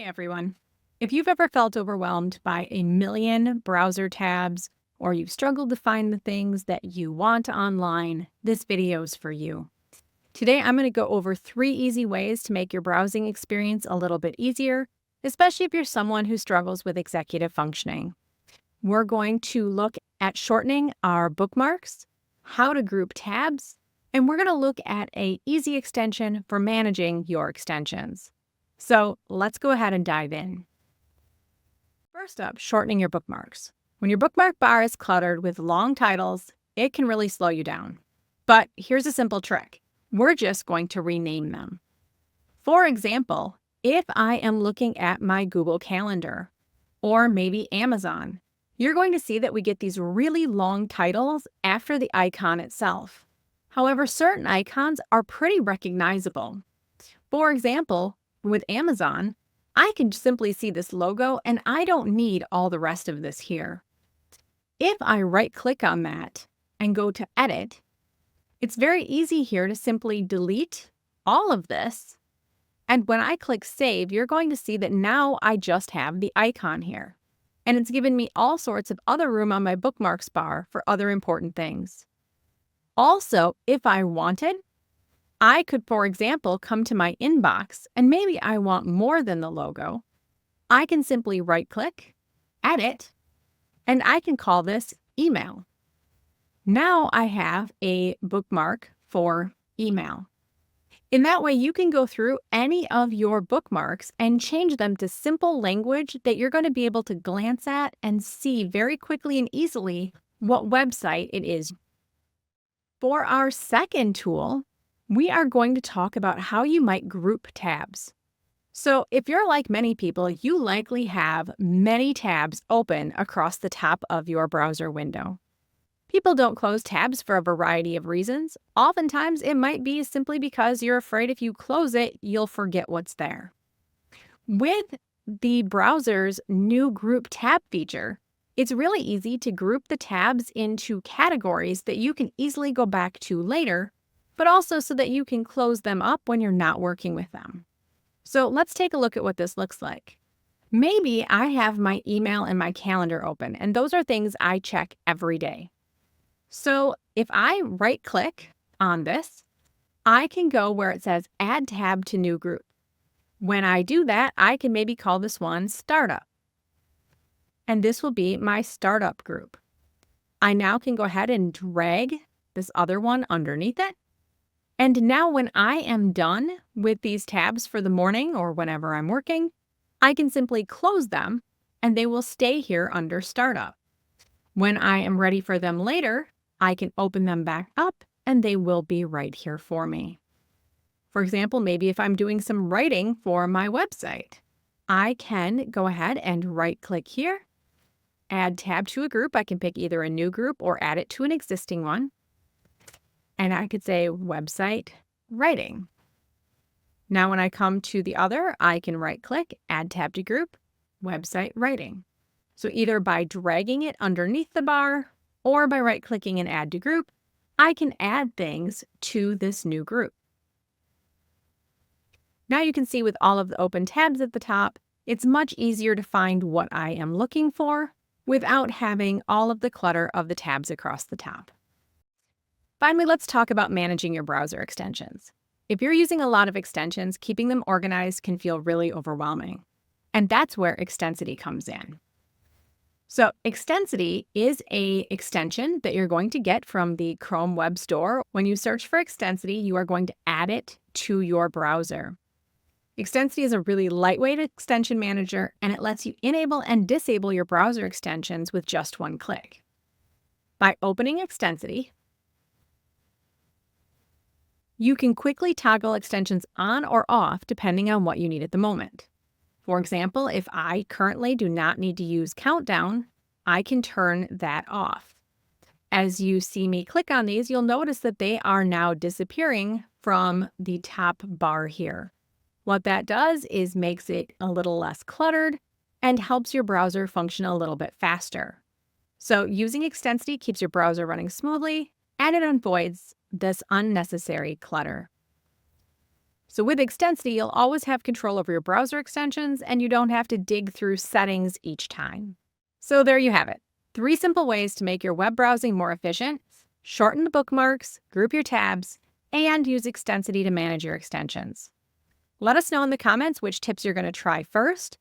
Everyone. If you've ever felt overwhelmed by a million browser tabs or you've struggled to find the things that you want online, this video is for you. Today, I'm going to go over 3 easy ways to make your browsing experience a little bit easier, especially if you're someone who struggles with executive functioning. We're going to look at shortening our bookmarks, how to group tabs, and we're going to look at an easy extension for managing your extensions. So let's go ahead and dive in. First up, shortening your bookmarks. When your bookmark bar is cluttered with long titles, it can really slow you down. But here's a simple trick. We're just going to rename them. For example, if I am looking at my Google Calendar or maybe Amazon, you're going to see that we get these really long titles after the icon itself. However, certain icons are pretty recognizable. For example, with Amazon, I can simply see this logo and I don't need all the rest of this here. If I right-click on that and go to Edit, it's very easy here to simply delete all of this. And when I click Save, you're going to see that now I just have the icon here. And it's given me all sorts of other room on my bookmarks bar for other important things. Also, if I wanted, I could, for example, come to my inbox and maybe I want more than the logo. I can simply right-click, Edit, and I can call this Email. Now I have a bookmark for email. In that way, you can go through any of your bookmarks and change them to simple language that you're going to be able to glance at and see very quickly and easily what website it is. For our second tool, we are going to talk about how you might group tabs. So if you're like many people, you likely have many tabs open across the top of your browser window. People don't close tabs for a variety of reasons. Oftentimes, it might be simply because you're afraid if you close it, you'll forget what's there. With the browser's new Group Tab feature, it's really easy to group the tabs into categories that you can easily go back to later, but also so that you can close them up when you're not working with them. So let's take a look at what this looks like. Maybe I have my email and my calendar open, and those are things I check every day. So if I right-click on this, I can go where it says Add Tab to New Group. When I do that, I can maybe call this one Startup. And this will be my Startup group. I now can go ahead and drag this other one underneath it. And now when I am done with these tabs for the morning or whenever I'm working, I can simply close them and they will stay here under Startup. When I am ready for them later, I can open them back up and they will be right here for me. For example, maybe if I'm doing some writing for my website, I can go ahead and right-click here, add tab to a group. I can pick either a new group or add it to an existing one. And I could say Website Writing. Now when I come to the other, I can right-click, add tab to group, Website Writing. So either by dragging it underneath the bar or by right-clicking and add to group, I can add things to this new group. Now you can see with all of the open tabs at the top, it's much easier to find what I am looking for without having all of the clutter of the tabs across the top. Finally, let's talk about managing your browser extensions. If you're using a lot of extensions, keeping them organized can feel really overwhelming. And that's where Extensity comes in. So Extensity is an extension that you're going to get from the Chrome Web Store. When you search for Extensity, you are going to add it to your browser. Extensity is a really lightweight extension manager, and it lets you enable and disable your browser extensions with just one click. By opening Extensity, you can quickly toggle extensions on or off depending on what you need at the moment. For example, if I currently do not need to use Countdown, I can turn that off. As you see me click on these, you'll notice that they are now disappearing from the top bar here. What that does is makes it a little less cluttered and helps your browser function a little bit faster. So using Extensity keeps your browser running smoothly and it avoids this unnecessary clutter. So with Extensity, you'll always have control over your browser extensions and you don't have to dig through settings each time. So there you have it. 3 simple ways to make your web browsing more efficient: shorten the bookmarks, group your tabs, and use Extensity to manage your extensions. Let us know in the comments which tips you're going to try first,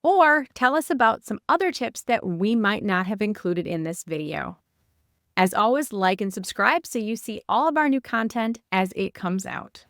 or tell us about some other tips that we might not have included in this video. As always, like and subscribe so you see all of our new content as it comes out.